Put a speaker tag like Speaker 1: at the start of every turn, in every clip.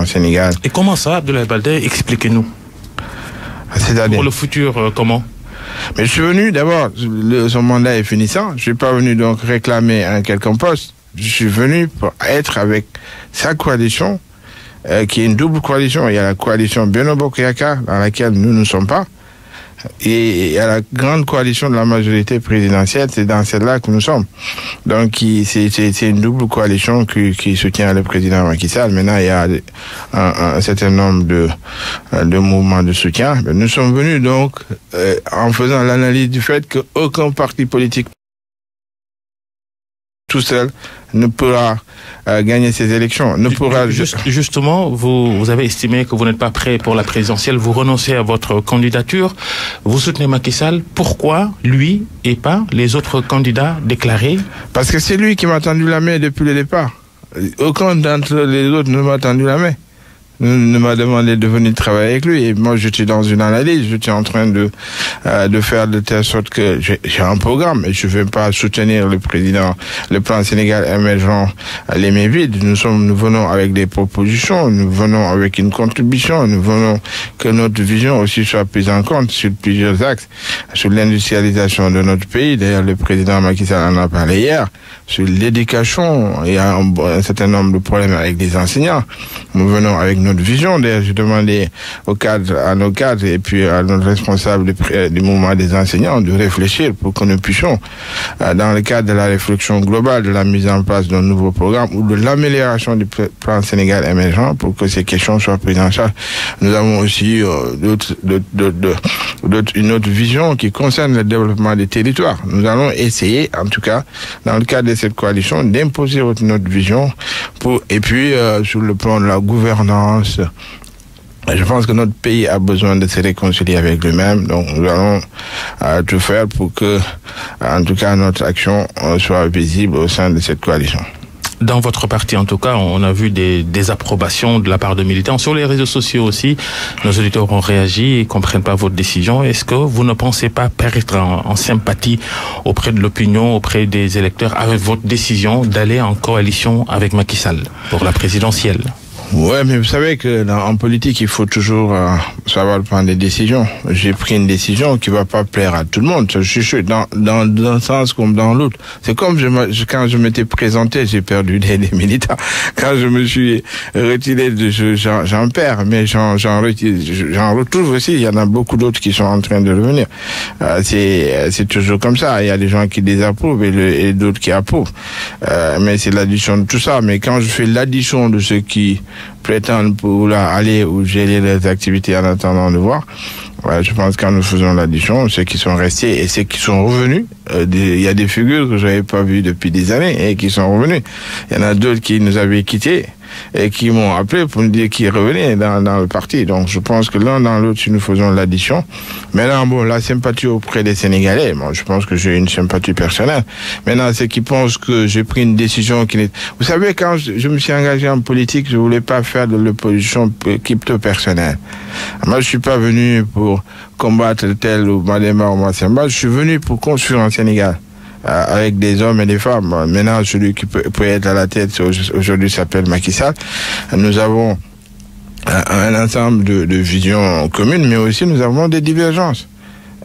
Speaker 1: en Sénégal.
Speaker 2: Et comment ça, Abdoulaye Baldé? Expliquez-nous. Pour le futur, comment?
Speaker 1: Mais je suis venu, d'abord, son mandat est finissant. Je ne suis pas venu donc réclamer un quelconque poste. Je suis venu pour être avec sa coalition, qui est une double coalition. Il y a la coalition Benno Bokk Yakaar, dans laquelle nous ne sommes pas. Et il y a la grande coalition de la majorité présidentielle, c'est dans celle-là que nous sommes. Donc c'est une double coalition qui soutient le président Macky Sall. Maintenant, il y a un certain nombre de mouvements de soutien. Mais nous sommes venus donc en faisant l'analyse du fait qu'aucun parti politique tout seul ne pourra gagner ces élections.
Speaker 2: Justement, vous avez estimé que vous n'êtes pas prêt pour la présidentielle, vous renoncez à votre candidature, vous soutenez Macky Sall. Pourquoi lui et pas les autres candidats déclarés?
Speaker 1: Parce que c'est lui qui m'a tendu la main depuis le départ. Aucun d'entre les autres ne m'a tendu la main. Ne m'a demandé de venir travailler avec lui. Et moi, je suis dans une analyse. Je suis en train de faire de telle sorte que j'ai un programme. Et je ne vais pas soutenir le président, le plan Sénégal émergent, les mains vides. Nous venons avec des propositions. Nous venons avec une contribution. Nous venons que notre vision aussi soit prise en compte sur plusieurs axes. Sur l'industrialisation de notre pays. D'ailleurs, le président Macky Sall en a parlé hier. Sur l'éducation, il y a un certain nombre de problèmes avec les enseignants. Nous venons avec notre vision. D'ailleurs, j'ai demandé à nos cadres et puis à notre responsable du mouvement des enseignants de réfléchir pour que nous puissions, dans le cadre de la réflexion globale de la mise en place d'un nouveau programme ou de l'amélioration du plan Sénégal émergent, pour que ces questions soient prises en charge. Nous avons aussi une autre vision qui concerne le développement des territoires. Nous allons essayer, en tout cas, dans le cadre de cette coalition, d'imposer notre vision et puis sur le plan de la gouvernance. Je pense que notre pays a besoin de se réconcilier avec lui-même, donc nous allons tout faire pour que, en tout cas, notre action soit visible au sein de cette coalition.
Speaker 2: Dans votre parti, en tout cas, on a vu des désapprobations de la part de militants. Sur les réseaux sociaux aussi, nos auditeurs ont réagi et ne comprennent pas votre décision. Est-ce que vous ne pensez pas perdre en sympathie auprès de l'opinion, auprès des électeurs, avec votre décision d'aller en coalition avec Macky Sall pour la présidentielle?
Speaker 1: Ouais, mais vous savez que en politique, il faut toujours savoir prendre des décisions. J'ai pris une décision qui va pas plaire à tout le monde. Je suis dans un sens comme dans l'autre. C'est comme quand je m'étais présenté, j'ai perdu des militants. Quand je me suis retiré, j'en perds, mais j'en retrouve aussi. Il y en a beaucoup d'autres qui sont en train de revenir. C'est toujours comme ça. Il y a des gens qui désapprouvent et d'autres qui approuvent. Mais c'est l'addition de tout ça. Mais quand je fais l'addition de ceux qui prétendent pouvoir aller ou gérer leurs activités en attendant de voir, je pense que quand nous faisons l'addition, ceux qui sont restés et ceux qui sont revenus, il y a des figures que je n'avais pas vues depuis des années et qui sont revenus. Il y en a d'autres qui nous avaient quittés et qui m'ont appelé pour me dire qu'ils revenaient dans le parti. Donc je pense que l'un dans l'autre, si nous faisons l'addition. Maintenant, bon, la sympathie auprès des Sénégalais, moi, je pense que j'ai une sympathie personnelle. Maintenant, ceux qui pensent que j'ai pris une décision qui n'est... Vous savez, quand je me suis engagé en politique, je voulais pas faire de l'opposition crypto-personnelle. Moi, je suis pas venu pour combattre tel ou Madema ou Massemba, je suis venu pour construire un Sénégal. Avec des hommes et des femmes. Maintenant, celui qui peut être à la tête aujourd'hui s'appelle Macky Sall. Nous avons un ensemble de visions communes, mais aussi nous avons des divergences.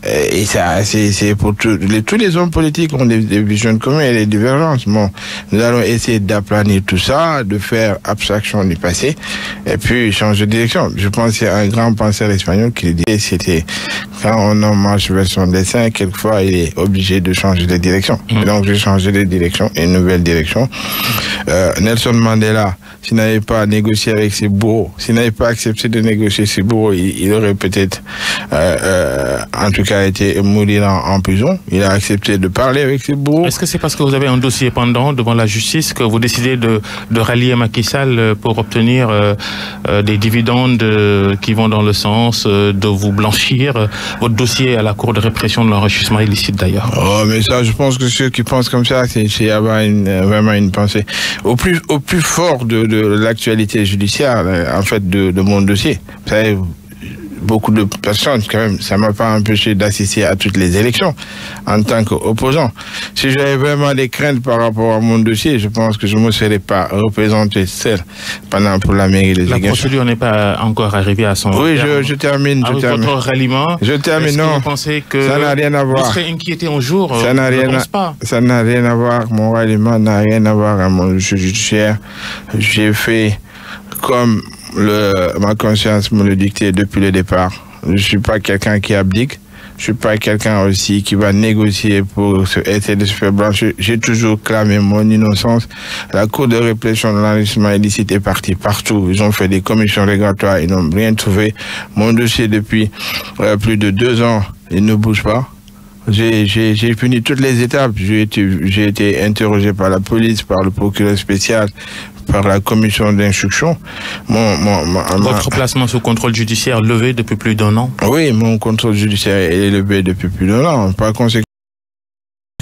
Speaker 1: Et ça, c'est pour tous les hommes politiques ont des visions communes et des divergences. Bon, nous allons essayer d'aplanir tout ça, de faire abstraction du passé, et puis changer de direction. Je pense qu'il y a un grand penseur espagnol qui disait, c'était quand on marche vers son destin, quelquefois il est obligé de changer de direction. Et donc j'ai changé de direction, une nouvelle direction. Nelson Mandela, s'il n'avait pas négocié avec ses bourreaux, s'il n'avait pas accepté de négocier ses bourreaux, il aurait peut-être, en tout cas, été mourir en prison. Il a accepté de parler avec ses bourreaux.
Speaker 2: Est-ce que c'est parce que vous avez un dossier pendant devant la justice que vous décidez de rallier Macky Sall pour obtenir des dividendes qui vont dans le sens de vous blanchir? Votre dossier à la Cour de répression de l'enrichissement illicite d'ailleurs.
Speaker 1: Oh, mais ça, je pense que ceux qui pensent comme ça, c'est avoir vraiment une pensée. Au plus fort de l'actualité judiciaire, en fait, de mon dossier. Vous savez, beaucoup de personnes, quand même, ça m'a pas empêché d'assister à toutes les élections en tant qu'opposant. Si j'avais vraiment des craintes par rapport à mon dossier, je pense que je ne me serais pas représenté seul pour la mairie de Ziguinchor.
Speaker 2: La procédure n'est pas encore arrivée à son
Speaker 1: Oui,
Speaker 2: terme.
Speaker 1: je termine.
Speaker 2: Avec votre ralliement,
Speaker 1: je termine, non.
Speaker 2: Vous pensez que
Speaker 1: ça n'a rien à voir.
Speaker 2: Vous serez inquiété un jour?
Speaker 1: Ça n'a rien à voir. Mon ralliement n'a rien à voir à mon judiciaire. J'ai fait comme ma conscience me le dictait depuis le départ. Je ne suis pas quelqu'un qui abdique. Je ne suis pas quelqu'un aussi qui va négocier pour essayer de se faire blanchir. J'ai toujours clamé mon innocence. La Cour de répression de l'enrichissement illicite est partie partout. Ils ont fait des commissions régulatoires. Ils n'ont rien trouvé. Mon dossier depuis plus de 2 ans, il ne bouge pas. J'ai fini toutes les étapes. J'ai été interrogé par la police, par le procureur spécial, par la commission d'instruction.
Speaker 2: Votre placement sous contrôle judiciaire levé depuis plus d'1 an? Oui,
Speaker 1: mon contrôle judiciaire est levé depuis plus d'1 an. Par conséquent,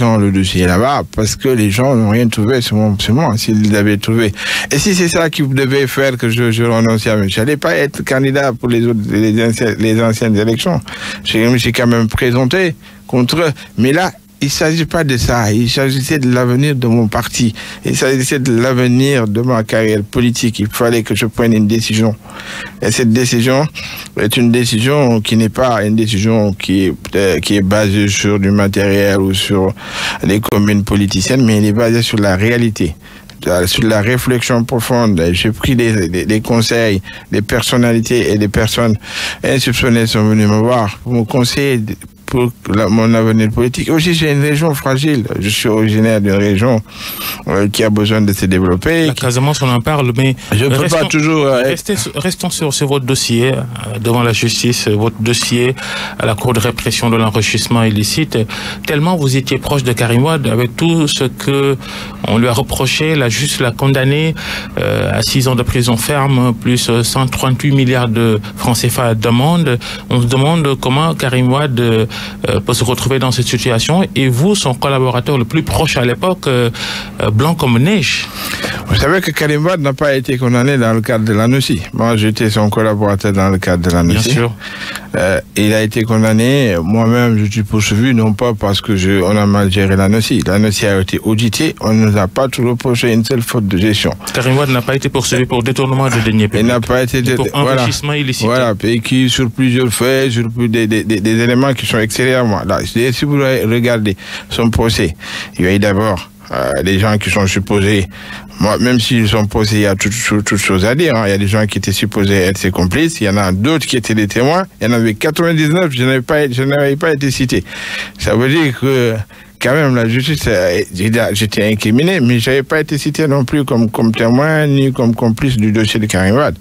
Speaker 1: le dossier est là-bas, parce que les gens n'ont rien trouvé, c'est moi, s'ils l'avaient trouvé. Et si c'est ça qui devait faire que je renonçais à je n'allais pas être candidat pour les anciennes élections. Je me suis quand même présenté contre eux. Mais là, il ne s'agit pas de ça. Il s'agissait de l'avenir de mon parti. Il s'agissait de l'avenir de ma carrière politique. Il fallait que je prenne une décision. Et cette décision est une décision qui n'est pas une décision qui est basée sur du matériel ou sur les communes politiciennes, mais elle est basée sur la réalité, sur la réflexion profonde. J'ai pris des conseils, des personnalités et des personnes insoupçonnées sont venues me voir pour me conseiller pour mon avenir politique. Aussi, j'ai une région fragile. Je suis originaire d'une région qui a besoin de se développer.
Speaker 2: La Casamance, on en parle, mais
Speaker 1: je ne peux pas toujours...
Speaker 2: Restons sur votre dossier devant la justice, votre dossier à la Cour de répression de l'enrichissement illicite. Tellement vous étiez proche de Karim Wade, avec tout ce que on lui a reproché, la justice l'a condamné à 6 ans de prison ferme, plus 138 milliards de francs CFA d'amende. On se demande comment Karim Wade peut se retrouver dans cette situation, et vous, son collaborateur le plus proche à l'époque, blanc comme neige.
Speaker 1: Vous savez que Karim Wade n'a pas été condamné dans le cadre de l'ANOCI. Moi, j'étais son collaborateur dans le cadre de l'ANOCI.
Speaker 2: Bien sûr.
Speaker 1: Il a été condamné. Moi-même, je suis poursuivi, non pas parce que on a mal géré l'ANOCI. L'ANOCI a été audité. On ne nous a pas tout reproché une seule faute de gestion.
Speaker 2: Karim Wade n'a pas été poursuivi pour détournement de deniers publics.
Speaker 1: Il n'a pas été
Speaker 2: pour enrichissement illicite.
Speaker 1: Voilà, et qui sur plusieurs faits, sur des éléments qui sont extérieurs à moi. Là, si vous regardez son procès, il y a eu d'abord des gens qui sont supposés, moi, même s'ils sont posés, il y a toutes choses à dire. Il y a des gens qui étaient supposés être ses complices. Il y en a d'autres qui étaient des témoins. Il y en avait 99. Je n'avais pas été cité. Ça veut dire que quand même la justice, j'étais incriminé, mais je n'avais pas été cité non plus comme témoin ni comme complice du dossier de Karim Wade.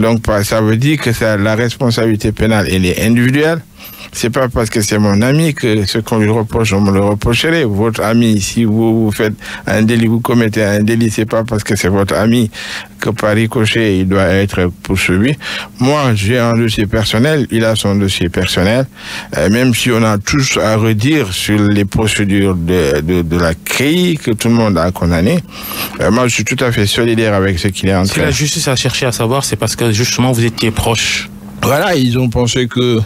Speaker 1: Donc ça veut dire que la responsabilité pénale, elle est individuelle. C'est pas parce que c'est mon ami que ce qu'on lui reproche, on me le reprocherait. Votre ami, si vous faites un délit, vous commettez un délit, c'est pas parce que c'est votre ami que par ricochet, il doit être poursuivi. Moi, j'ai un dossier personnel, il a son dossier personnel. Même si on a tous à redire sur les procédures de la CRI que tout le monde a condamné, moi, je suis tout à fait solidaire avec ce qu'il est en train.
Speaker 2: Si la justice a cherché à savoir, c'est parce que justement vous étiez proche.
Speaker 1: Voilà, ils ont pensé que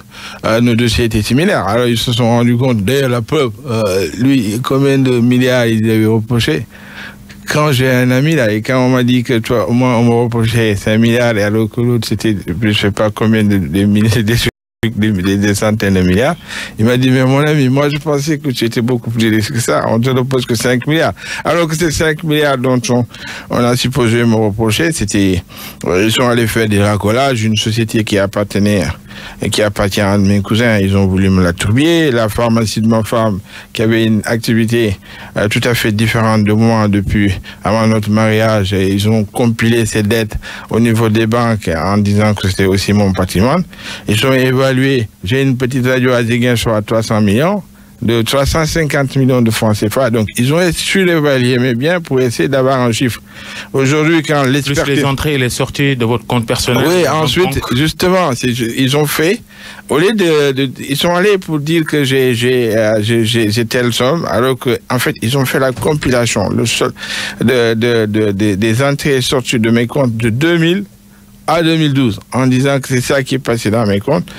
Speaker 1: nos dossiers étaient similaires. Alors ils se sont rendus compte, d'ailleurs la preuve, lui, combien de milliards il avait reproché. Quand j'ai un ami là, et quand on m'a dit que moi on me reprochait 5 milliards, et alors que l'autre c'était, je sais pas combien des centaines de milliards, il m'a dit, mais mon ami, moi je pensais que tu étais beaucoup plus riche que ça, on te repose que 5 milliards. Alors que ces 5 milliards dont on a supposé me reprocher, ils sont allés faire des racolages, une société qui appartenait et qui appartient à un de mes cousins, ils ont voulu me l'attribuer. La pharmacie de ma femme, qui avait une activité tout à fait différente de moi depuis avant notre mariage, et ils ont compilé ces dettes au niveau des banques en disant que c'était aussi mon patrimoine. Ils ont évalué, j'ai une petite radio à Ziguinchor à 300 millions, de 350 millions de francs CFA. Donc, ils ont surévalué mes biens pour essayer d'avoir un chiffre. Aujourd'hui, quand l'expertise...
Speaker 2: Plus les entrées et les sorties de votre compte personnel.
Speaker 1: Oui, ensuite, justement, ils ont fait, au lieu ils sont allés pour dire que j'ai telle somme, alors que, en fait, ils ont fait la compilation, des entrées et sorties de mes comptes de 2000 à 2012 en disant que c'est ça qui est passé dans mes comptes.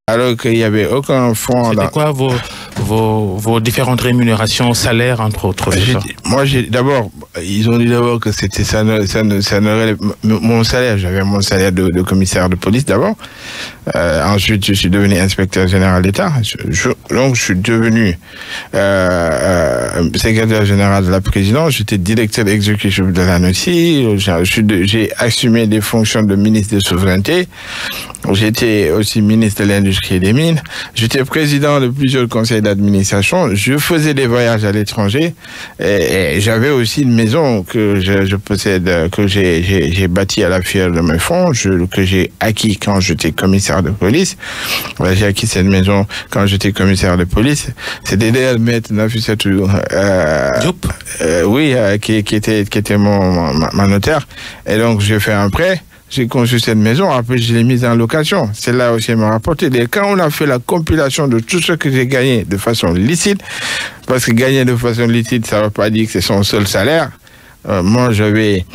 Speaker 1: Alors qu'il n'y avait aucun fonds.
Speaker 2: C'était quoi vos différentes rémunérations, salaires, entre autres?
Speaker 1: D'abord, ils ont dit d'abord que c'était mon salaire. J'avais mon salaire de commissaire de police d'abord. Ensuite, je suis devenu inspecteur général d'État. Donc, je suis devenu secrétaire général de la présidence. J'étais directeur exécutif de l'ANOCI. J'ai assumé des fonctions de ministre de souveraineté. J'étais aussi ministre de l'Industrie et des Mines. J'étais président de plusieurs conseils d'administration. Je faisais des voyages à l'étranger. Et j'avais aussi une maison que je possède, que j'ai bâtie à la fière de mes fonds, que j'ai acquis quand j'étais commissaire de police. J'ai acquis cette maison quand j'étais commissaire de police. C'était d'ailleurs maître Nafissatou Diop. Oui, qui était ma notaire. Et donc, j'ai fait un prêt. J'ai conçu cette maison, après je l'ai mise en location. C'est là aussi m'a rapporté. Et quand on a fait la compilation de tout ce que j'ai gagné de façon licite, parce que gagner de façon licite, ça ne veut pas dire que c'est son seul salaire. Moi, j'avais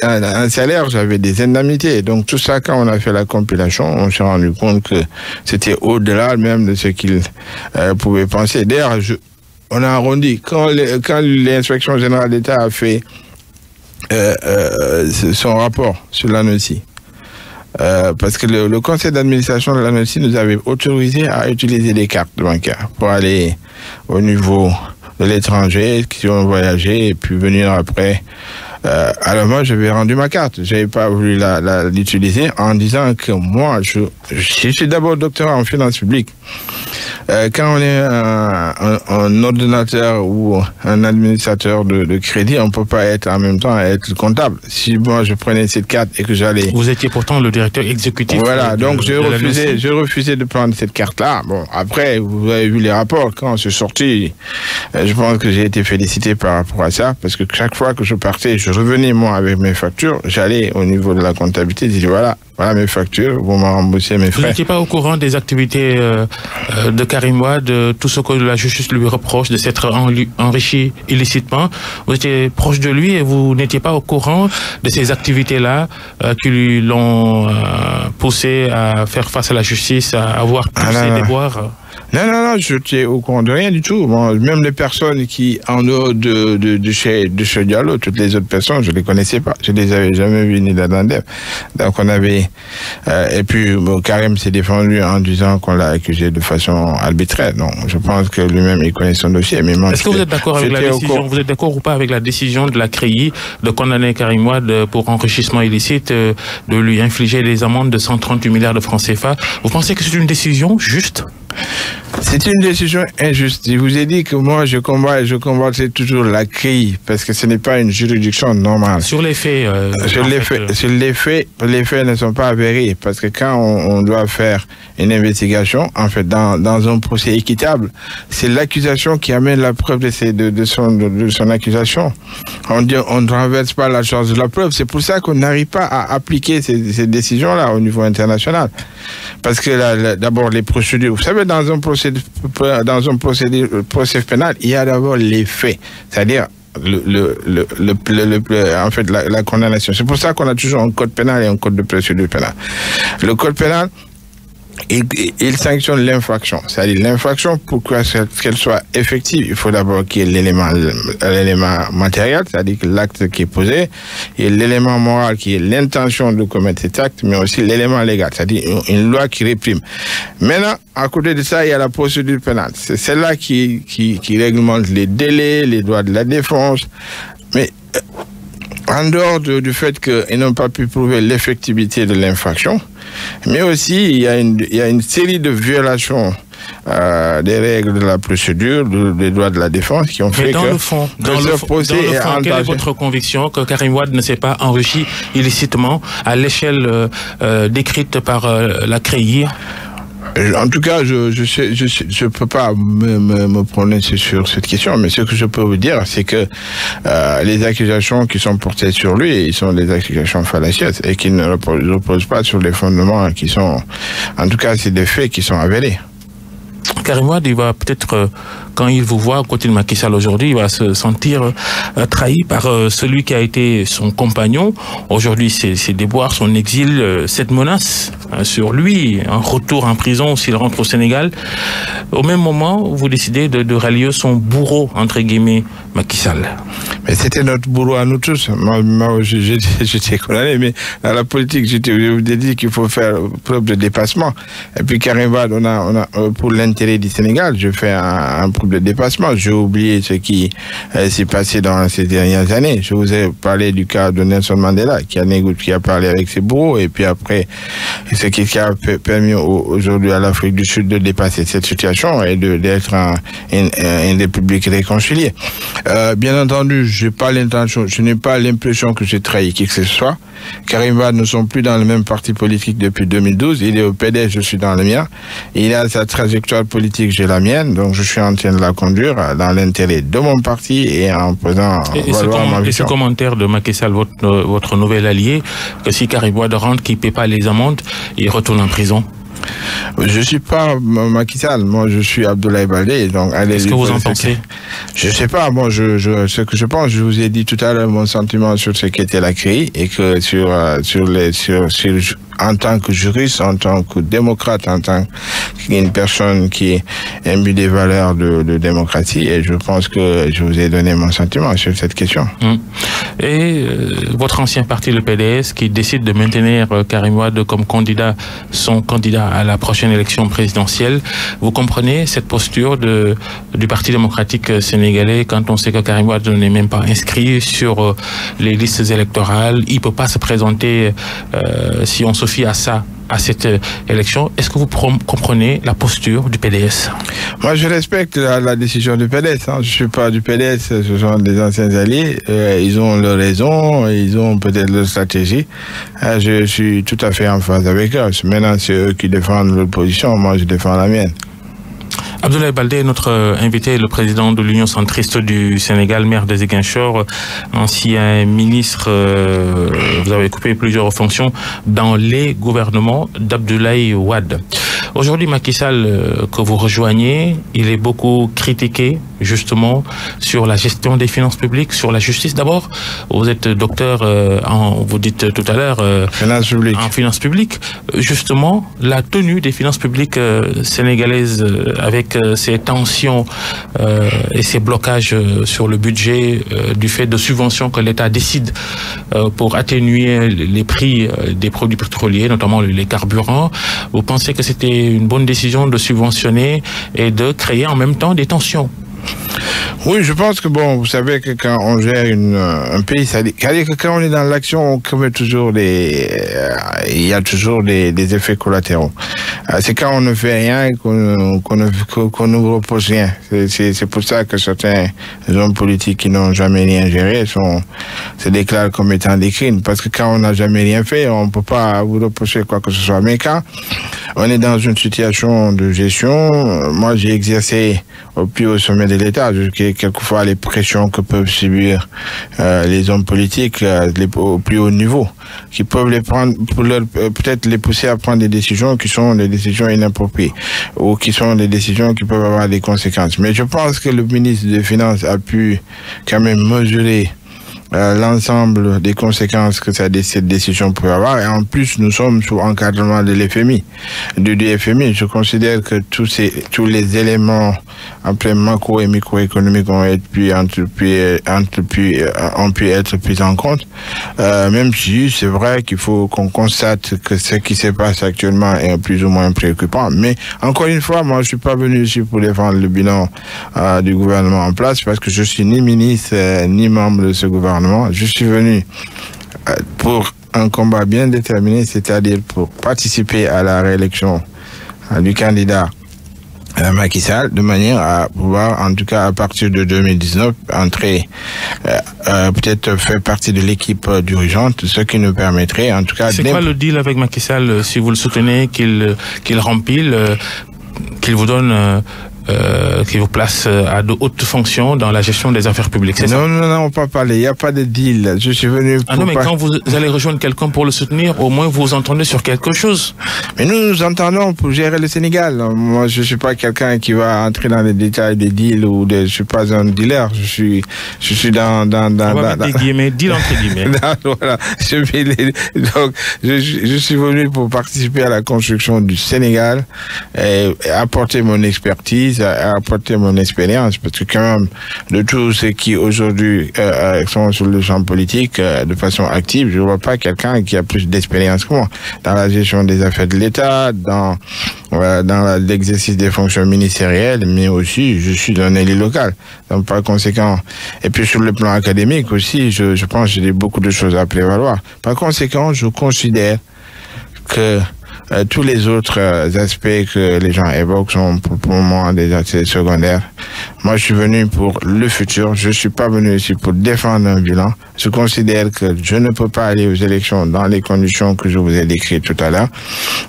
Speaker 1: un salaire, j'avais des indemnités. Donc tout ça, quand on a fait la compilation, on s'est rendu compte que c'était au-delà même de ce qu'il pouvait penser. D'ailleurs, on a arrondi. Quand l'inspection générale d'État a fait son rapport sur l'ANOCI. Parce que le conseil d'administration de l'ANOCI nous avait autorisé à utiliser des cartes bancaires pour aller au niveau de l'étranger, qui ont voyagé et puis venir après. Alors moi, j'avais rendu ma carte. J'avais pas voulu l'utiliser en disant que moi, je suis d'abord docteur en finances publiques. Quand on est un ordonnateur ou un administrateur de crédit, on peut pas être en même temps être comptable. Si moi je prenais cette carte et que j'allais...
Speaker 2: Vous étiez pourtant le directeur exécutif.
Speaker 1: Voilà, donc j'ai refusé de prendre cette carte-là. Bon, après, vous avez vu les rapports. Quand c'est sorti, je pense que j'ai été félicité par rapport à ça, parce que chaque fois que je partais, je revenais moi avec mes factures, j'allais au niveau de la comptabilité, je dis voilà mes factures, vous m'en remboursez mes frais.
Speaker 2: Vous n'étiez pas au courant des activités de Karim Wade, de tout ce que la justice lui reproche, de s'être enrichi illicitement? Vous étiez proche de lui et vous n'étiez pas au courant de ces activités-là qui l'ont poussé à faire face à la justice, à avoir tous ces déboires?
Speaker 1: Non, je n'étais au courant de rien du tout. Bon, même les personnes qui, en dehors de chez Diallo, toutes les autres personnes, je ne les connaissais pas. Je ne les avais jamais vues ni d'Adandem. Donc on avait... et puis, Karim s'est défendu en disant qu'on l'a accusé de façon arbitraire. Donc je pense que lui-même, il connaît son dossier. Est-ce
Speaker 2: que vous êtes d'accord avec la décision? Vous êtes d'accord ou pas avec la décision de la CREI de condamner Karim Wade pour enrichissement illicite, de lui infliger des amendes de 138 milliards de francs CFA? Vous pensez que c'est une décision juste?
Speaker 1: C'est une décision injuste. Je vous ai dit que moi, je combattais toujours la CREI, parce que ce n'est pas une juridiction normale.
Speaker 2: Sur les faits,
Speaker 1: les faits ne sont pas avérés, parce que quand on doit faire une investigation, en fait, dans un procès équitable, c'est l'accusation qui amène la preuve de son accusation. On ne renverse pas la charge de la preuve. C'est pour ça qu'on n'arrive pas à appliquer ces décisions-là au niveau international. Parce que d'abord, les procédures, vous savez, dans un procès pénal, il y a d'abord les faits, c'est-à-dire en fait, la condamnation. C'est pour ça qu'on a toujours un code pénal et un code de procédure pénale. Le code pénal, il sanctionne l'infraction. C'est-à-dire l'infraction, pour qu'elle soit effective, il faut d'abord qu'il y ait l'élément matériel, c'est-à-dire l'acte qui est posé, et l'élément moral qui est l'intention de commettre cet acte, mais aussi l'élément légal, c'est-à-dire une loi qui réprime. Maintenant, à côté de ça, il y a la procédure pénale. C'est celle-là qui réglemente les délais, les droits de la défense, mais en dehors du fait qu'ils n'ont pas pu prouver l'effectivité de l'infraction, mais aussi il y a une série de violations des règles de la procédure, des droits de la défense qui ont fait
Speaker 2: dans le fond, quelle est votre conviction que Karim Wade ne s'est pas enrichi illicitement à l'échelle décrite par la CREI?
Speaker 1: En tout cas, je peux pas me prononcer sur cette question, mais ce que je peux vous dire, c'est que les accusations qui sont portées sur lui, sont des accusations fallacieuses et qui ne reposent pas sur des fondements qui sont, en tout cas, c'est des faits qui sont avérés.
Speaker 2: Ok. Karim Wade, il va peut-être, quand il vous voit à côté de Macky Sall aujourd'hui, il va se sentir trahi par celui qui a été son compagnon. Aujourd'hui, ses déboires, son exil, cette menace sur lui, un retour en prison s'il rentre au Sénégal. Au même moment, vous décidez de rallier son bourreau, entre guillemets, Macky Sall.
Speaker 1: Mais c'était notre bourreau à nous tous. Moi j'étais condamné, mais dans la politique, je vous ai dit qu'il faut faire preuve de dépassement. Et puis Karim Wade, on a pour l'intérêt du Sénégal, je fais un preuve de dépassement. J'ai oublié ce qui s'est passé dans ces dernières années. Je vous ai parlé du cas de Nelson Mandela, qui a parlé avec ses bourreaux, et puis après, ce qui a permis aujourd'hui à l'Afrique du Sud de dépasser cette situation et d'être une république réconciliée. Bien entendu, je n'ai pas l'impression que j'ai trahi qui que ce soit. Karim Wade ne sont plus dans le même parti politique depuis 2012. Il est au PDS, je suis dans le mien. Il a sa trajectoire politique, j'ai la mienne. Donc je suis en train de la conduire dans l'intérêt de mon parti et en faisant valoir ma vision.
Speaker 2: Et ce commentaire de Macky Sall, votre nouvel allié, que si Karim Wade rentre, qu'il ne paie pas les amendes, il retourne en prison?
Speaker 1: Je suis pas Macky Sall, moi je suis Abdoulaye Baldé. Donc
Speaker 2: qu'est-ce que vous en pensez?
Speaker 1: Je sais pas, moi ce que je pense, je vous ai dit tout à l'heure mon sentiment sur ce qu'était la CREI et que en tant que juriste, en tant que démocrate, en tant qu'une personne qui est imbue des valeurs de démocratie, et je pense que je vous ai donné mon sentiment sur cette question.
Speaker 2: Et votre ancien parti, le PDS, qui décide de maintenir Karim Wade comme son candidat à la prochaine élection présidentielle, vous comprenez cette posture du Parti démocratique sénégalais quand on sait que Karim Wade n'est même pas inscrit sur les listes électorales, il ne peut pas se présenter si on se fie à cette élection. Est-ce que vous comprenez la posture du PDS?
Speaker 1: Moi, je respecte la décision du PDS. Je ne suis pas du PDS, ce sont des anciens alliés. Ils ont leurs raisons, ils ont peut-être leur stratégie. Je suis tout à fait en phase avec eux. Maintenant, c'est eux qui défendent leur position, moi je défends la mienne.
Speaker 2: Abdoulaye Baldé, notre invité, le président de l'Union centriste du Sénégal, maire de Ziguinchor, ancien ministre, vous avez occupé plusieurs fonctions dans les gouvernements d'Abdoulaye Wade. Aujourd'hui, Macky Sall, que vous rejoignez, il est beaucoup critiqué, justement, sur la gestion des finances publiques, sur la justice. D'abord, vous êtes docteur vous dites tout à l'heure, en finances publiques. Justement, la tenue des finances publiques sénégalaises avec ces tensions et ces blocages sur le budget du fait de subventions que l'État décide pour atténuer les prix des produits pétroliers, notamment les carburants. Vous pensez que c'était une bonne décision de subventionner et de créer en même temps des tensions?
Speaker 1: Oui, je pense que vous savez que quand on gère un pays, c'est-à-dire que quand on est dans l'action, on commet toujours il y a toujours des effets collatéraux. C'est quand on ne fait rien qu'on ne repose rien. C'est pour ça que certains hommes politiques qui n'ont jamais rien géré se déclarent comme étant des crimes. Parce que quand on n'a jamais rien fait, on ne peut pas vous reprocher quoi que ce soit. Mais quand on est dans une situation de gestion, moi j'ai exercé au plus haut sommet de l'État, quelquefois les pressions que peuvent subir les hommes politiques au plus haut niveau, qui peuvent les prendre, peut-être les pousser à prendre des décisions qui sont des décisions inappropriées, ou qui sont des décisions qui peuvent avoir des conséquences. Mais je pense que le ministre des Finances a pu quand même mesurer l'ensemble des conséquences que cette décision peut avoir. Et en plus, nous sommes sous encadrement de l'FMI, du FMI. Je considère que tous les éléments après macro et microéconomiques ont pu être pris en compte. Même si c'est vrai qu'il faut qu'on constate que ce qui se passe actuellement est plus ou moins préoccupant. Mais encore une fois, moi, je suis pas venu ici pour défendre le bilan du gouvernement en place, parce que je suis ni ministre ni membre de ce gouvernement. Je suis venu pour un combat bien déterminé, c'est-à-dire pour participer à la réélection du candidat Macky Sall, de manière à pouvoir, en tout cas à partir de 2019, entrer, peut-être faire partie de l'équipe dirigeante, ce qui nous permettrait, en tout cas...
Speaker 2: C'est quoi le deal avec Macky Sall, si vous le soutenez, qu'il rempile, qu'il vous donne qui vous place à de hautes fonctions dans la gestion des affaires publiques, c'est ça?
Speaker 1: Non, on peut pas parler. Il n'y a pas de deal. Je suis venu pour...
Speaker 2: non, mais quand vous allez rejoindre quelqu'un pour le soutenir, au moins vous vous entendez sur quelque chose.
Speaker 1: Mais nous entendons pour gérer le Sénégal. Moi, je suis pas quelqu'un qui va entrer dans les détails des deals ou je suis pas un dealer. Je suis dans
Speaker 2: des guillemets, deal entre guillemets.
Speaker 1: Voilà. Donc, je suis venu pour participer à la construction du Sénégal et apporter mon expertise, apporter mon expérience, parce que quand même, de tous ceux qui aujourd'hui sont sur le champ politique de façon active, je vois pas quelqu'un qui a plus d'expérience que moi dans la gestion des affaires de l'État, dans l'exercice des fonctions ministérielles, mais aussi je suis un élu local. Donc par conséquent, et puis sur le plan académique aussi, je pense que j'ai beaucoup de choses à prévaloir. Par conséquent, je considère que tous les autres aspects que les gens évoquent sont pour moi des aspects secondaires. Moi, je suis venu pour le futur. Je suis pas venu ici pour défendre un bilan. Je considère que je ne peux pas aller aux élections dans les conditions que je vous ai décrites tout à l'heure.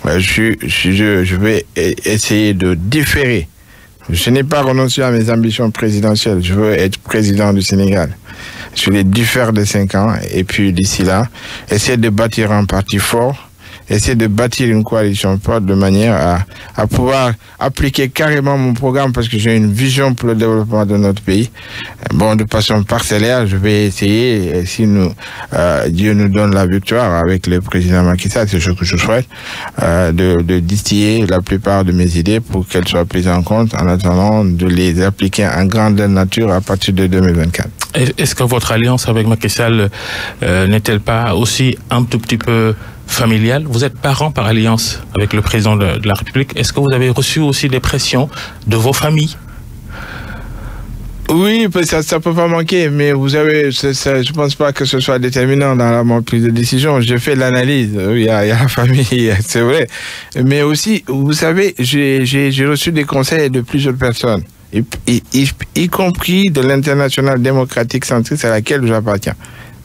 Speaker 1: Je vais essayer de différer. Je n'ai pas renoncé à mes ambitions présidentielles. Je veux être président du Sénégal. Je les diffère de 5 ans. Et puis, d'ici là, essayer de bâtir un parti fort, essayer de bâtir une coalition forte de manière à pouvoir appliquer carrément mon programme, parce que j'ai une vision pour le développement de notre pays. Bon, de façon parcellaire, je vais essayer, si Dieu nous donne la victoire avec le président Macky Sall, c'est ce que je souhaite, de distiller la plupart de mes idées pour qu'elles soient prises en compte en attendant de les appliquer en grande nature à partir de 2024.
Speaker 2: Est-ce que votre alliance avec Macky Sall n'est-elle pas aussi un tout petit peu familiale? Vous êtes parents par alliance avec le président de la République. Est-ce que vous avez reçu aussi des pressions de vos familles?
Speaker 1: Oui, ça peut pas manquer, mais vous savez, je pense pas que ce soit déterminant dans ma prise de décision. J'ai fait l'analyse. Il y a la famille, c'est vrai. Mais aussi, vous savez, j'ai reçu des conseils de plusieurs personnes, y compris de l'Internationale démocratique centriste à laquelle j'appartiens.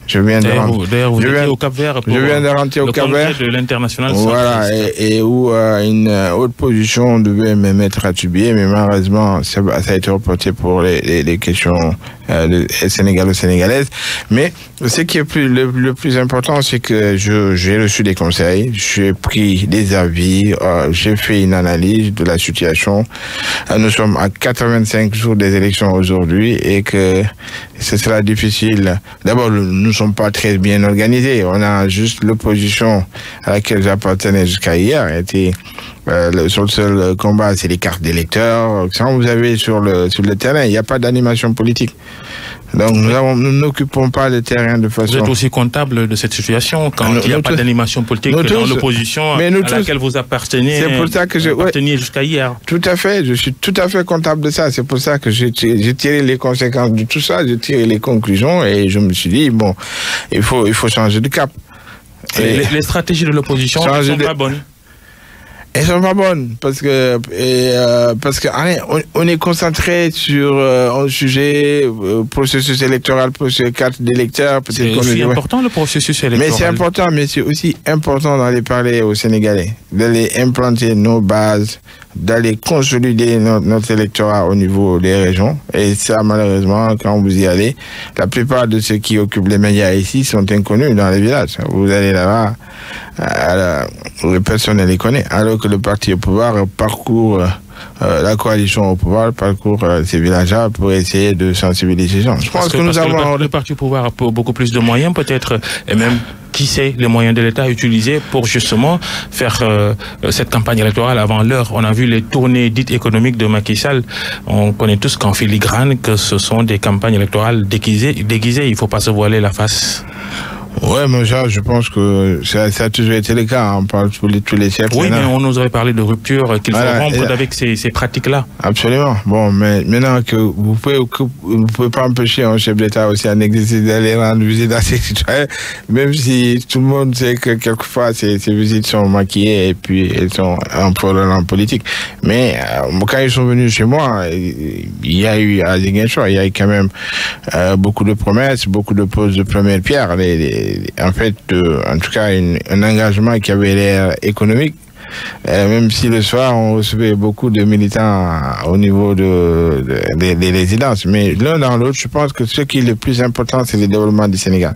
Speaker 1: Je viens de
Speaker 2: rentrer au Cap-Vert.
Speaker 1: Je viens de rentrer au Cap-Vert.
Speaker 2: De l'Internationale.
Speaker 1: Voilà, et où une haute position devait me mettre à tubier, mais malheureusement, ça a été reporté pour les questions sénégalo-sénégalaises. Mais ce qui est le plus important, c'est que j'ai reçu des conseils, j'ai pris des avis, j'ai fait une analyse de la situation. Nous sommes à 85 jours des élections aujourd'hui et que ce sera difficile. D'abord, nous ne sommes pas très bien organisés. On a juste l'opposition à laquelle j'appartenais jusqu'à hier. Le seul combat, c'est les cartes d'électeurs. Quand vous avez sur le terrain, il n'y a pas d'animation politique. Donc nous n'occupons pas le terrain de façon...
Speaker 2: Vous êtes aussi comptable de cette situation quand il n'y a pas d'animation politique dans l'opposition à laquelle vous appartenez.
Speaker 1: C'est pour ça que
Speaker 2: apparteniez jusqu'à hier.
Speaker 1: Tout à fait, je suis tout à fait comptable de ça. C'est pour ça que j'ai tiré les conséquences de tout ça, j'ai tiré les conclusions et je me suis dit, bon, il faut changer de cap.
Speaker 2: Les stratégies de l'opposition ne sont pas bonnes.
Speaker 1: Elles sont pas bonnes parce que allez, on est concentré sur un sujet processus électoral, processus carte d'électeur.
Speaker 2: C'est aussi important le processus électoral.
Speaker 1: Mais c'est important, mais c'est aussi important d'aller parler aux Sénégalais, d'aller implanter nos bases, d'aller consolider notre électorat au niveau des régions. Et ça, malheureusement, quand vous y allez, la plupart de ceux qui occupent les médias ici sont inconnus dans les villages. Vous allez là-bas, personne ne les connaît. Alors que le parti au pouvoir parcourt, la coalition au pouvoir parcourt ces villages-là pour essayer de sensibiliser les gens. Je pense que nous avons...
Speaker 2: Le parti au pouvoir a beaucoup plus de moyens, peut-être, et même... Qui sait les moyens de l'État utilisés pour justement faire cette campagne électorale avant l'heure. On a vu les tournées dites économiques de Macky Sall. On connaît tous qu'en filigrane que ce sont des campagnes électorales déguisées. Il ne faut pas se voiler la face.
Speaker 1: Ouais, mais ça, je pense que ça a toujours été le cas. On parle tous les siècles.
Speaker 2: Oui, mais on nous avait parlé de rupture, qu'il faut rompre avec ces pratiques-là.
Speaker 1: Absolument. Bon, mais maintenant que vous pouvez pas empêcher un chef d'État aussi en exercice d'aller rendre visite à ses citoyens, même si tout le monde sait que quelquefois ces visites sont maquillées et puis elles sont un problème politique. Mais quand ils sont venus chez moi, il y a eu à Ziguinchor, il y a eu quand même beaucoup de promesses, beaucoup de poses de première pierre. En fait, en tout cas, un engagement qui avait l'air économique, Même si le soir, on recevait beaucoup de militants au niveau des résidences. Mais l'un dans l'autre, je pense que ce qui est le plus important, c'est le développement du Sénégal.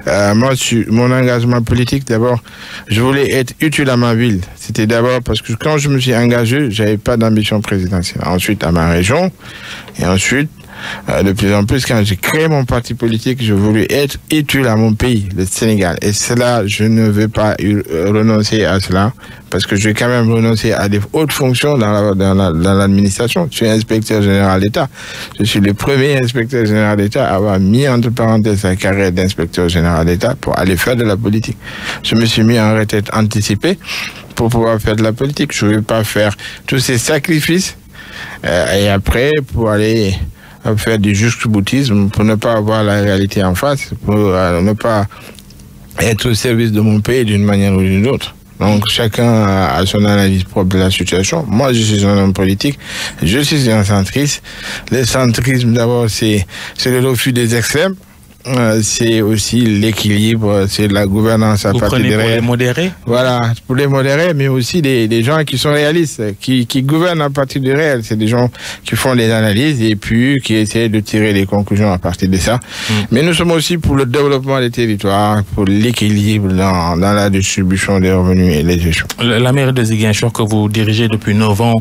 Speaker 1: Moi, mon engagement politique, d'abord, je voulais être utile à ma ville. C'était d'abord parce que quand je me suis engagé, j'avais pas d'ambition présidentielle. Ensuite, à ma région. Et ensuite, de plus en plus, quand j'ai créé mon parti politique, je voulais être utile à mon pays, le Sénégal. Et cela, je ne vais pas renoncer à cela, parce que je vais quand même renoncer à des hautes fonctions dans l'administration. Je suis inspecteur général d'État. Je suis le premier inspecteur général d'État à avoir mis entre parenthèses sa carrière d'inspecteur général d'État pour aller faire de la politique. Je me suis mis en retraite anticipée pour pouvoir faire de la politique. Je ne vais pas faire tous ces sacrifices et après pour aller faire du jusqu'au-boutisme, pour ne pas avoir la réalité en face, pour ne pas être au service de mon pays d'une manière ou d'une autre. Donc chacun a son analyse propre de la situation. Moi, je suis un homme politique, je suis un centriste. Le centrisme, d'abord, c'est le refus des extrêmes. C'est aussi l'équilibre, c'est la gouvernance à partir des réels. Vous prenez pour
Speaker 2: les modérés?
Speaker 1: Voilà, pour les modérés, mais aussi des gens qui sont réalistes, qui gouvernent à partir du réel. C'est des gens qui font des analyses et puis qui essaient de tirer des conclusions à partir de ça. Mais nous sommes aussi pour le développement des territoires, pour l'équilibre dans la distribution des revenus et les gestions.
Speaker 2: La mairie de Ziguinchor que vous dirigez depuis 9 ans,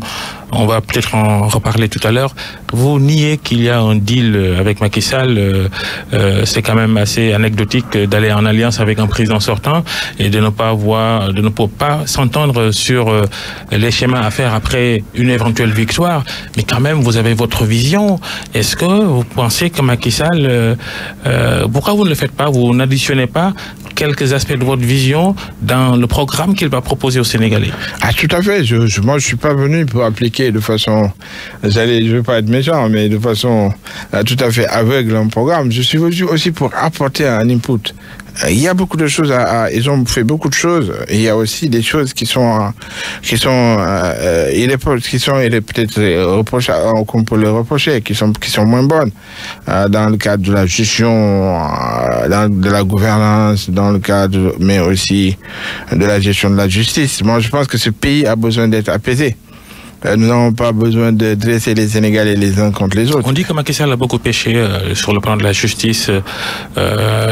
Speaker 2: on va peut-être en reparler tout à l'heure. Vous niez qu'il y a un deal avec Macky Sall. C'est quand même assez anecdotique d'aller en alliance avec un président sortant et de ne pas s'entendre sur les schémas à faire après une éventuelle victoire. Mais quand même, vous avez votre vision. Est-ce que vous pensez que Macky Sall, pourquoi vous ne le faites pas? Vous n'additionnez pas quelques aspects de votre vision dans le programme qu'il va proposer aux Sénégalais?
Speaker 1: Ah, tout à fait. Moi, je suis pas venu pour appliquer de façon, je veux pas être méchant, mais de façon tout à fait aveugle un programme. Je suis venu aussi pour apporter un input. Il y a beaucoup de choses ils ont fait beaucoup de choses. Il y a aussi des choses qui sont peut-être reprochables, qu'on peut le reprocher, qui sont moins bonnes, dans le cadre de la gestion, de la gouvernance, dans le cadre, mais aussi de la gestion de la justice. Moi, je pense que ce pays a besoin d'être apaisé. Nous n'avons pas besoin de dresser les Sénégalais les uns contre les autres.
Speaker 2: On dit que Macky Sall a beaucoup péché sur le plan de la justice.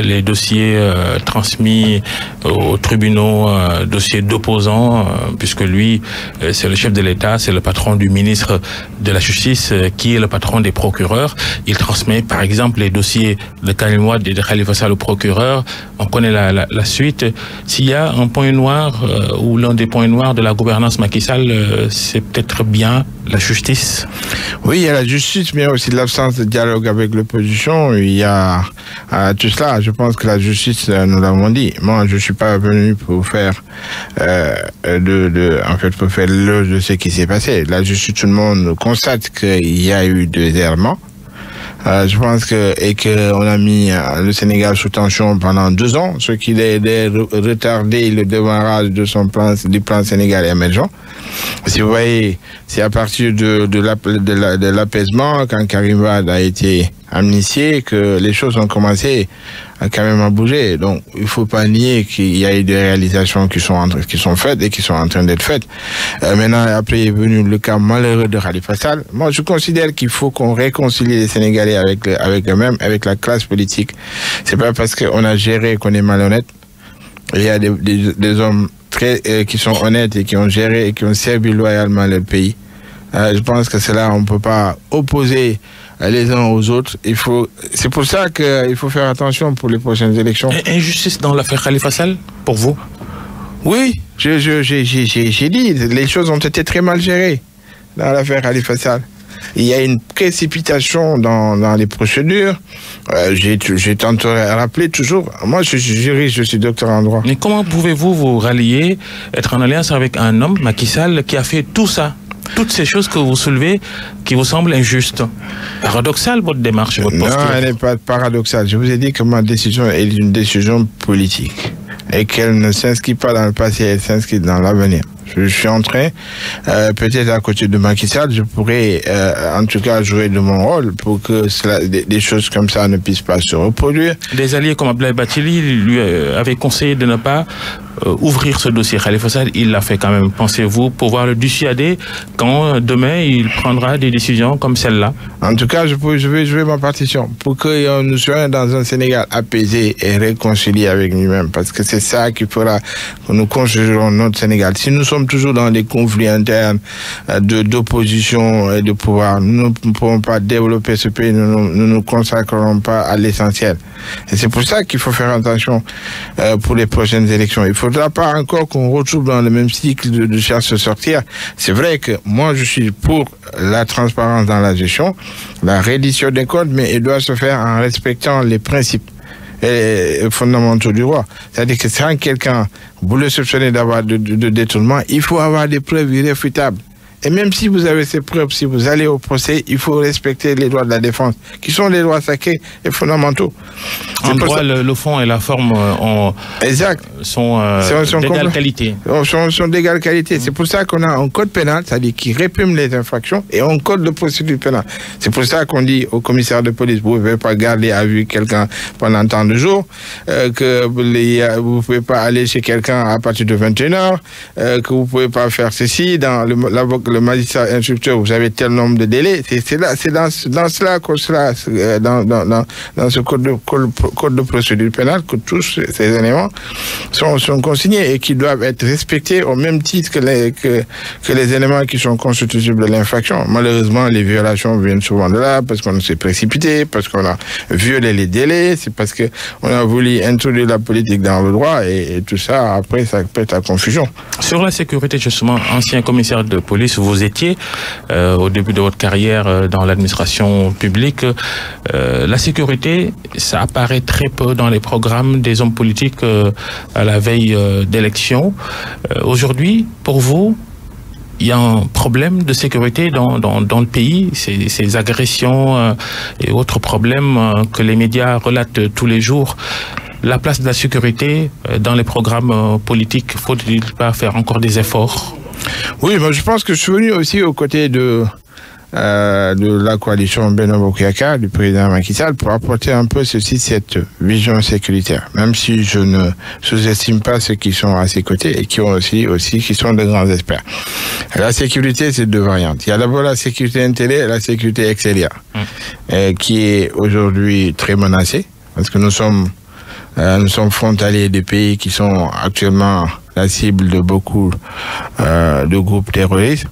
Speaker 2: Les dossiers transmis aux tribunaux, dossiers d'opposants, puisque lui, c'est le chef de l'État, c'est le patron du ministre de la Justice, qui est le patron des procureurs. Il transmet, par exemple, les dossiers de Karim Wade et de Khalifa Sall au procureur. On connaît la suite. S'il y a un point noir, ou l'un des points noirs de la gouvernance Macky Sall, c'est peut-être bien la justice.
Speaker 1: Oui, il y a la justice, mais il y a aussi l'absence de dialogue avec l'opposition. Il y a tout cela. Je pense que la justice, nous l'avons dit. Moi, je suis pas venu pour faire pour faire l'éloge de ce qui s'est passé. La justice, tout le monde constate qu'il y a eu des errements. Je pense qu'on a mis le Sénégal sous tension pendant 2 ans, ce qui a retardé le démarrage du plan Sénégal émergent. Si vous voyez, c'est à partir de l'apaisement, quand Karim Wade a été amnistié, que les choses ont commencé quand même à bouger. Donc, il faut pas nier qu'il y a eu des réalisations qui sont faites et qui sont en train d'être faites. Maintenant, après est venu le cas malheureux de Khalifa Sall. Moi, je considère qu'il faut qu'on réconcilie les Sénégalais avec eux-mêmes, avec la classe politique. C'est pas parce qu'on a géré qu'on est malhonnête. Il y a des hommes qui sont honnêtes et qui ont géré et qui ont servi loyalement le pays. Je pense que c'est là, on peut pas opposer les uns aux autres. C'est pour ça qu'il faut faire attention pour les prochaines élections.
Speaker 2: Injustice dans l'affaire Khalifa Sall, pour vous?
Speaker 1: Oui, j'ai dit, les choses ont été très mal gérées dans l'affaire Khalifa Sall. Il y a une précipitation dans les procédures. J'ai tenté de rappeler toujours. Moi, je suis juriste, je suis docteur en droit.
Speaker 2: Mais comment pouvez-vous vous rallier, être en alliance avec un homme, Macky Sall, qui a fait tout ça? Toutes ces choses que vous soulevez qui vous semblent injustes. Paradoxal, votre démarche, votre posture.
Speaker 1: Non, elle n'est pas paradoxale. Je vous ai dit que ma décision est une décision politique et qu'elle ne s'inscrit pas dans le passé, elle s'inscrit dans l'avenir. Je suis en train, peut-être à côté de Macky Sall, je pourrais en tout cas jouer de mon rôle pour que des choses comme ça ne puissent pas se reproduire.
Speaker 2: Des alliés comme Abdoulaye Bathily lui avaient conseillé de ne pas ouvrir ce dossier Khalifa Sall, il l'a fait quand même. Pensez-vous pouvoir le dissuader quand demain il prendra des décisions comme celle-là?
Speaker 1: En tout cas, je vais jouer ma partition pour que nous soyons dans un Sénégal apaisé et réconcilié avec lui-même, parce que c'est ça qui fera que nous construirons notre Sénégal. Si nous sommes toujours dans des conflits internes d'opposition et de pouvoir, nous ne pourrons pas développer ce pays, nous ne nous consacrerons pas à l'essentiel. Et c'est pour ça qu'il faut faire attention pour les prochaines élections. Il ne faudra pas encore qu'on retrouve dans le même cycle de cherche à sortir. C'est vrai que moi, je suis pour la transparence dans la gestion, la reddition des comptes, mais il doit se faire en respectant les principes fondamentaux du droit. C'est-à-dire que quand quelqu'un vous le soupçonnez d'avoir de détournement, il faut avoir des preuves irréfutables. Et même si vous avez ces preuves, si vous allez au procès, il faut respecter les droits de la défense, qui sont des droits sacrés et fondamentaux.
Speaker 2: En droit, le fond et la forme sont d'égale qualité.
Speaker 1: Sont d'égale qualité. C'est pour ça qu'on a un code pénal, c'est-à-dire qui réprime les infractions, et un code de procédure pénale. C'est pour ça qu'on dit au commissaire de police, vous ne pouvez pas garder à vue quelqu'un pendant tant de jours, que vous ne pouvez pas aller chez quelqu'un à partir de 21h, que vous ne pouvez pas faire ceci. Dans le magistrat instructeur, vous avez tel nombre de délais. C'est dans cela qu'on sera, dans ce code de procédure pénale, que tous ces éléments sont consignés et qui doivent être respectés au même titre que les éléments qui sont constitutibles de l'infraction. Malheureusement, les violations viennent souvent de là, parce qu'on s'est précipité, parce qu'on a violé les délais, c'est parce qu'on a voulu introduire la politique dans le droit, et tout ça, après, ça pète à confusion.
Speaker 2: Sur la sécurité, justement, ancien commissaire de police, vous étiez au début de votre carrière dans l'administration publique. La sécurité, ça apparaît très peu dans les programmes des hommes politiques à la veille d'élections. Aujourd'hui, pour vous, il y a un problème de sécurité dans le pays, ces agressions et autres problèmes que les médias relatent tous les jours. La place de la sécurité dans les programmes politiques, faut-il pas faire encore des efforts?
Speaker 1: Oui, mais je pense que je suis venu aussi aux côtés de la coalition Benno Bokk Yakaar, du président Macky Sall, pour apporter un peu cette vision sécuritaire. Même si je ne sous-estime pas ceux qui sont à ses côtés et qui ont qui sont de grands experts. La sécurité, c'est deux variantes. Il y a d'abord la sécurité intérieure et la sécurité extérieure, qui est aujourd'hui très menacée, parce que nous sommes frontaliers des pays qui sont actuellement la cible de beaucoup de groupes terroristes.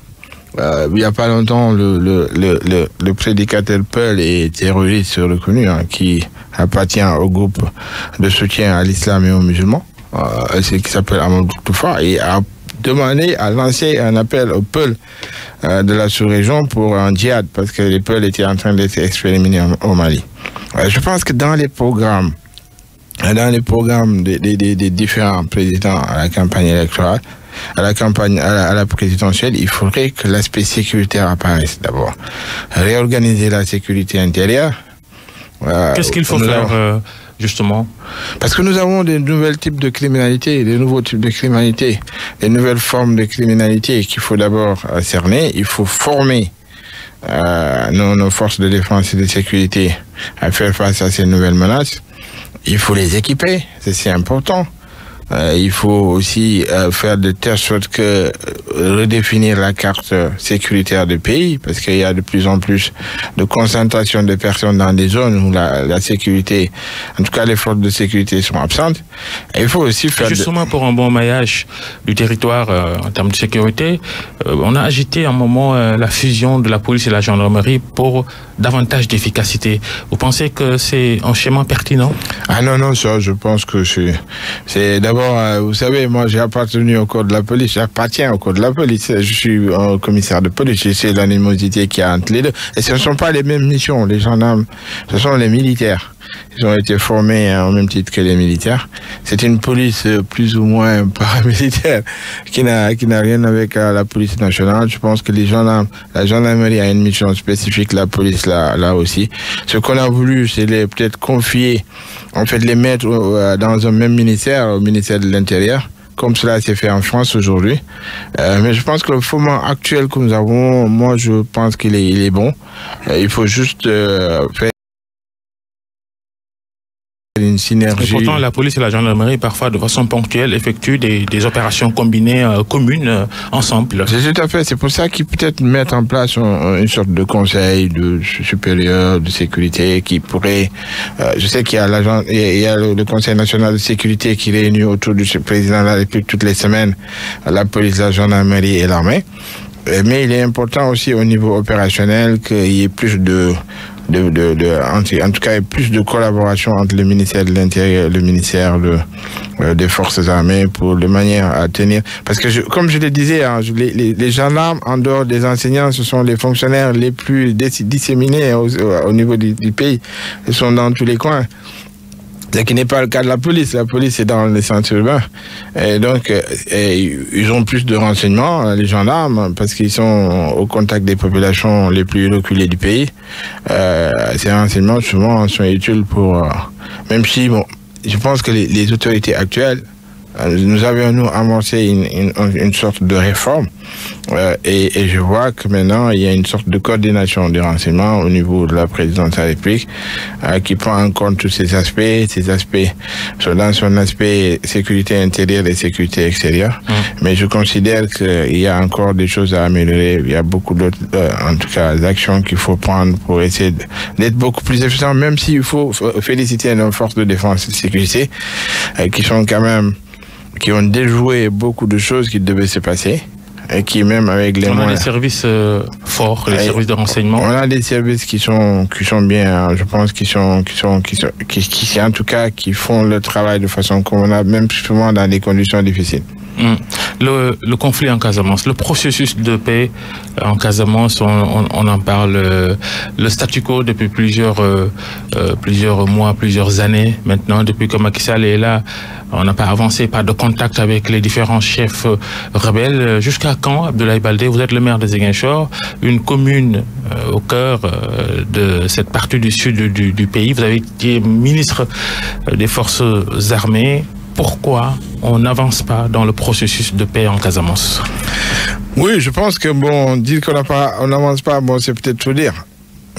Speaker 1: Il n'y a pas longtemps, le prédicateur Peul est terroriste reconnu, qui appartient au groupe de soutien à l'islam et aux musulmans, qui s'appelle Amadou Toufa, et a lancé un appel aux Peuls de la sous-région pour un djihad, parce que les Peuls étaient en train d'être expérimentés au Mali. Je pense que dans les programmes des différents présidents à la campagne électorale, à la présidentielle, il faudrait que l'aspect sécuritaire apparaisse d'abord. Réorganiser la sécurité intérieure.
Speaker 2: Qu'est-ce qu'il faut faire, justement?
Speaker 1: Parce que nous avons des nouveaux types de criminalité, des nouvelles formes de criminalité qu'il faut d'abord cerner. Il faut former nos forces de défense et de sécurité à faire face à ces nouvelles menaces. Il faut les équiper, c'est important. Il faut aussi faire de telle sorte que redéfinir la carte sécuritaire du pays, parce qu'il y a de plus en plus de concentration de personnes dans des zones où la sécurité, en tout cas les forces de sécurité sont absentes. Et il faut aussi faire...
Speaker 2: Justement, pour un bon maillage du territoire en termes de sécurité, on a agité à un moment la fusion de la police et la gendarmerie pour davantage d'efficacité. Vous pensez que c'est un schéma pertinent?
Speaker 1: Ah non, ça, je pense que c'est d'abord, vous savez, moi j'ai appartenu au corps de la police, j'appartiens au corps de la police, je suis un commissaire de police, je sais l'animosité qu'il y a entre les deux. Et ce ne sont pas les mêmes missions, les gendarmes, ce sont les militaires. Ils ont été formés au même titre que les militaires. C'est une police plus ou moins paramilitaire qui n'a rien avec la police nationale. Je pense que la gendarmerie a une mission spécifique, la police là aussi. Ce qu'on a voulu, c'est peut-être confier, en fait, les mettre dans un même ministère, au ministère de l'Intérieur, comme cela s'est fait en France aujourd'hui. Mais je pense que le format actuel que nous avons, moi je pense qu'il est bon. Il faut juste faire une synergie.
Speaker 2: Et pourtant, la police et la gendarmerie, parfois, de façon ponctuelle, effectuent des opérations combinées, communes, ensemble.
Speaker 1: C'est tout à fait. C'est pour ça qu'ils peut-être mettent en place une sorte de conseil de supérieur de sécurité qui pourrait. Je sais qu'il y a le Conseil national de sécurité qui réunit autour du président de la République toutes les semaines la police, la gendarmerie et l'armée. Mais il est important aussi au niveau opérationnel qu'il y ait plus en tout cas, plus de collaboration entre le ministère de l'Intérieur et le ministère des Forces armées de manière à tenir. Parce que, comme je le disais, hein, les gendarmes, en dehors des enseignants, ce sont les fonctionnaires les plus disséminés au niveau du pays. Ils sont dans tous les coins. Ce qui n'est pas le cas de la police. La police est dans les centres urbains. Et donc, ils ont plus de renseignements, les gendarmes, parce qu'ils sont au contact des populations les plus reculées du pays. Ces renseignements, souvent, sont utiles pour... même si, bon, je pense que les autorités actuelles, nous avions amorcé une sorte de réforme et je vois que maintenant il y a une sorte de coordination des renseignements au niveau de la présidence de la République qui prend en compte tous ces aspects dans son aspect sécurité intérieure et sécurité extérieure. Mais je considère qu'il y a encore des choses à améliorer. Il y a beaucoup d'autres, en tout cas, actions qu'il faut prendre pour essayer d'être beaucoup plus efficient, même s'il faut féliciter nos forces de défense et de sécurité qui ont déjoué beaucoup de choses qui devaient se passer et qui même avec les moyens...
Speaker 2: On a des services forts, les services de renseignement.
Speaker 1: On a des services qui sont bien, je pense, qui en tout cas, qui font le travail de façon convenable, même souvent dans des conditions difficiles.
Speaker 2: Le conflit en Casamance, le processus de paix en Casamance, on en parle, le statu quo depuis plusieurs mois, plusieurs années maintenant, depuis que Macky Sall est là, on n'a pas avancé, pas de contact avec les différents chefs rebelles. Jusqu'à quand, Abdoulaye Baldé, vous êtes le maire de Ziguinchor, une commune au cœur de cette partie du sud du pays, vous avez été ministre des Forces armées. Pourquoi on n'avance pas dans le processus de paix en Casamance?
Speaker 1: Oui, je pense que bon, dire qu'on n'avance pas, bon, c'est peut-être tout dire.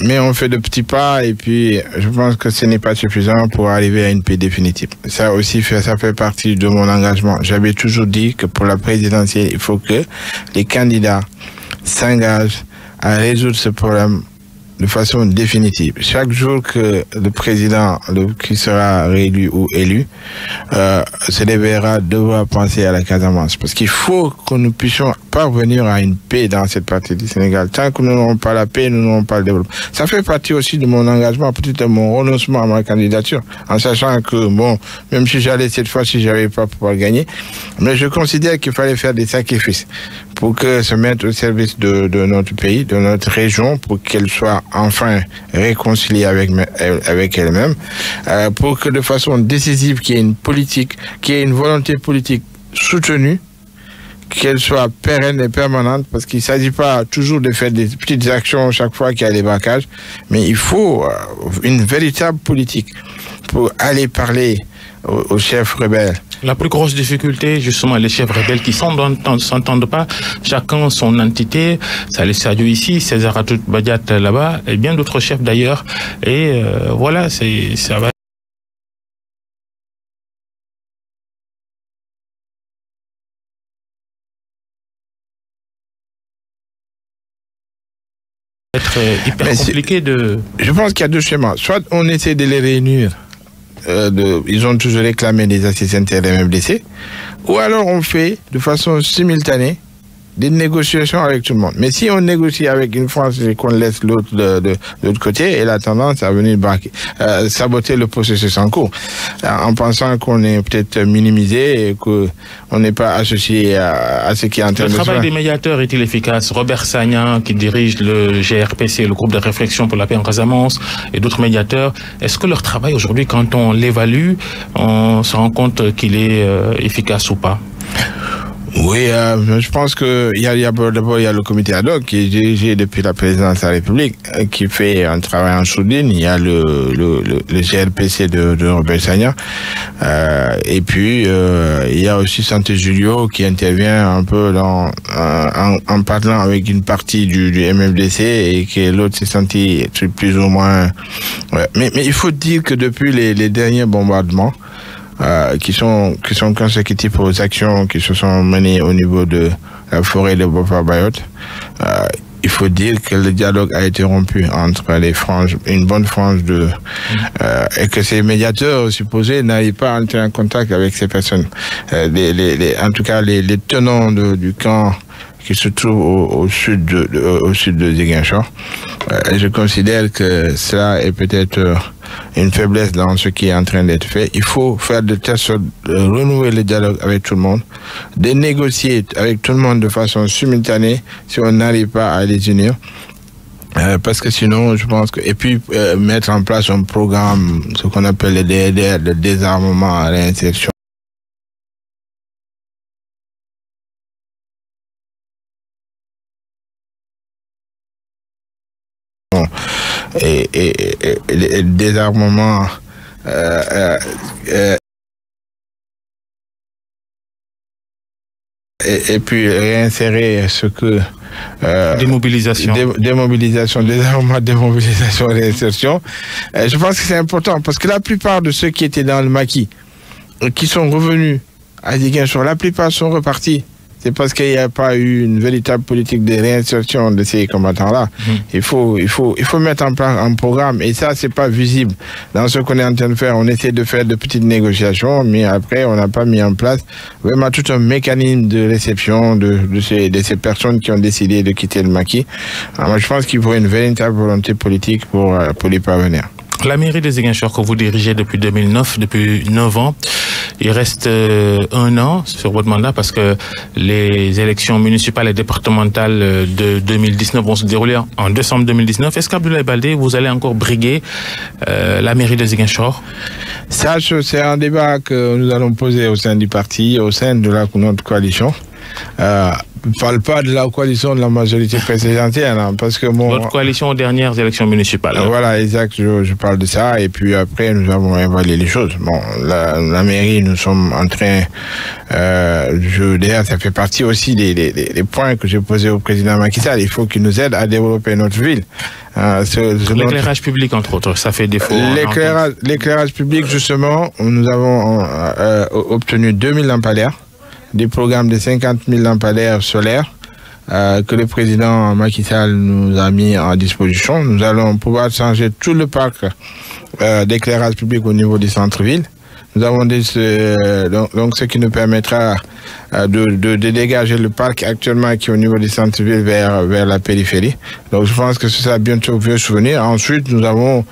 Speaker 1: Mais on fait de petits pas et puis je pense que ce n'est pas suffisant pour arriver à une paix définitive. Ça aussi, ça fait partie de mon engagement. J'avais toujours dit que pour la présidentielle, il faut que les candidats s'engagent à résoudre ce problème de façon définitive. Chaque jour que le président qui sera réélu ou élu se réveillera devoir penser à la Casamance. Parce qu'il faut que nous puissions parvenir à une paix dans cette partie du Sénégal. Tant que nous n'aurons pas la paix, nous n'aurons pas le développement. Ça fait partie aussi de mon engagement, peut-être de mon renoncement à ma candidature, en sachant que, bon, même si j'allais cette fois-ci, j'avais pas pouvoir gagner, mais je considère qu'il fallait faire des sacrifices pour que se mettre au service de notre pays, de notre région, pour qu'elle soit enfin réconciliée avec elle-même, pour que de façon décisive, qu'il y ait une politique, qu'il y ait une volonté politique soutenue, qu'elle soit pérenne et permanente, parce qu'il ne s'agit pas toujours de faire des petites actions chaque fois qu'il y a des braquages, mais il faut une véritable politique pour aller parler aux chefs rebelles.
Speaker 2: La plus grosse difficulté, justement, les chefs rebelles qui ne s'entendent pas, chacun son entité, Saleh Sadio ici, César Atoute Badiat là-bas, et bien d'autres chefs d'ailleurs, et voilà, ça va être hyper compliqué de...
Speaker 1: Je pense qu'il y a deux schémas. Soit on essaie de les réunir, ils ont toujours réclamé des assises intérieures MDC, ou alors on fait de façon simultanée des négociations avec tout le monde. Mais si on négocie avec une France et qu'on laisse l'autre de l'autre côté, elle a tendance à venir saboter le processus en cours, en pensant qu'on est peut-être minimisé et qu'on n'est pas associé à ce qui est en train de se faire.
Speaker 2: Le travail des médiateurs est-il efficace? Robert Sagna, qui dirige le GRPC, le groupe de réflexion pour la paix en Casamance, et d'autres médiateurs, est-ce que leur travail aujourd'hui, quand on l'évalue, on se rend compte qu'il est efficace ou pas?
Speaker 1: Oui, je pense que il y a d'abord il y a le comité ad hoc qui est dirigé depuis la présidence de la République, qui fait un travail en sourdine. Il y a le GRPC de Robert Sagna, et puis il y a aussi Santé Julio qui intervient un peu en parlant avec une partie du MFDC, et que l'autre s'est senti plus ou moins. Ouais. Mais il faut dire que depuis les derniers bombardements, qui sont consécutifs aux actions qui se sont menées au niveau de la forêt de Bofa-Bayotte, il faut dire que le dialogue a été rompu entre les franges, une bonne frange et que ces médiateurs supposés n'arrivent pas à entrer en contact avec ces personnes. En tout cas, les tenants du camp qui se trouve au sud de Ziguinchor. Je considère que cela est peut-être une faiblesse dans ce qui est en train d'être fait. Il faut faire de telle sorte de renouer le dialogue avec tout le monde, de négocier avec tout le monde de façon simultanée si on n'arrive pas à les unir. Parce que sinon, je pense que... Et puis, mettre en place un programme, ce qu'on appelle le DDR, le désarmement à réinsertion. Et désarmement et puis réinsérer ce que
Speaker 2: démobilisation,
Speaker 1: désarmement, démobilisation, réinsertion. Je pense que c'est important parce que la plupart de ceux qui étaient dans le maquis, qui sont revenus à Ziguinchor, la plupart sont repartis. C'est parce qu'il n'y a pas eu une véritable politique de réinsertion de ces combattants-là. Il faut mettre en place un programme, et ça, c'est pas visible. Dans ce qu'on est en train de faire, on essaie de faire de petites négociations, mais après, on n'a pas mis en place vraiment tout un mécanisme de réception de ces personnes qui ont décidé de quitter le maquis. Alors, moi, je pense qu'il faut une véritable volonté politique pour y parvenir.
Speaker 2: La mairie de Ziguinchor que vous dirigez depuis 2009, depuis 9 ans, il reste 1 an sur votre mandat parce que les élections municipales et départementales de 2019 vont se dérouler en décembre 2019. Est-ce qu'Abdoulaye Baldé, vous allez encore briguer la mairie de Ziguinchor?
Speaker 1: Ça, c'est un débat que nous allons poser au sein du parti, au sein de notre coalition. Je ne parle pas de la coalition de la majorité présidentielle, hein, parce que
Speaker 2: votre coalition aux dernières élections municipales.
Speaker 1: Voilà, exact, je parle de ça, et puis après nous avons évalué les choses. Bon, la mairie, nous sommes en train, d'ailleurs, ça fait partie aussi des points que j'ai posés au président Macky Sall. Il faut qu'il nous aide à développer notre ville.
Speaker 2: L'éclairage public, entre autres, ça fait défaut.
Speaker 1: L'éclairage public, justement, nous avons obtenu 2000 lampadaires, des programmes de 50 000 lampadaires solaires que le président Macky Sall nous a mis en disposition. Nous allons pouvoir changer tout le parc d'éclairage public au niveau du centre-ville. Nous avons donc ce qui nous permettra de dégager le parc actuellement qui est au niveau du centre-ville vers la périphérie. Donc je pense que c'est ça bientôt vieux souvenir. Ensuite, nous avons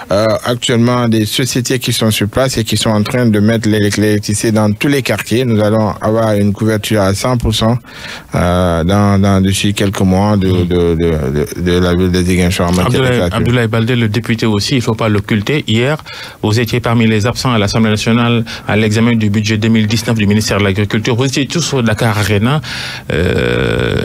Speaker 1: actuellement des sociétés qui sont sur place et qui sont en train de mettre l'électricité dans tous les quartiers. Nous allons avoir une couverture à 100% d'ici quelques mois de la ville de Ziguinchor.
Speaker 2: Abdoulaye Baldé, le député aussi, il ne faut pas l'occulter. Hier, vous étiez parmi les absents à l'Assemblée nationale à l'examen du budget 2019 du ministère de l'Agriculture. Vous étiez tous au Dakar Arena.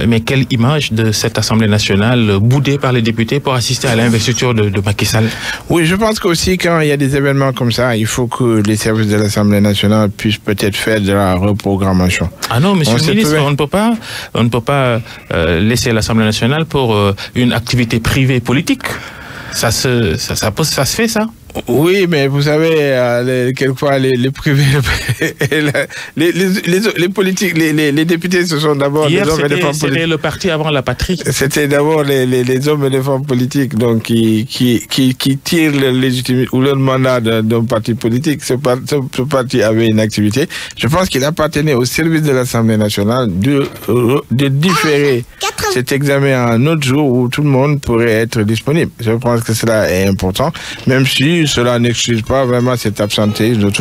Speaker 2: Mais quelle image de cette Assemblée nationale boudée par les députés pour assister à l'investiture de Macky Sall?
Speaker 1: Oui, je pense qu'aussi quand il y a des événements comme ça, il faut que les services de l'Assemblée nationale puissent peut-être faire de la reprogrammation.
Speaker 2: Ah non, monsieur le ministre, on ne peut pas laisser l'Assemblée nationale pour une activité privée politique. Ça se fait, ça?
Speaker 1: Oui, mais vous savez, quelquefois les privés, les politiques, les députés, ce sont d'abord les hommes et les femmes politiques.
Speaker 2: C'était le parti avant la patrie.
Speaker 1: C'était d'abord les hommes et les femmes politiques donc qui tirent le légitimité ou le mandat d'un parti politique. Ce parti avait une activité. Je pense qu'il appartenait au service de l'Assemblée nationale de différer cet examen à un autre jour où tout le monde pourrait être disponible. Je pense que cela est important, même si cela n'excuse pas vraiment cet absentéisme de tout le monde.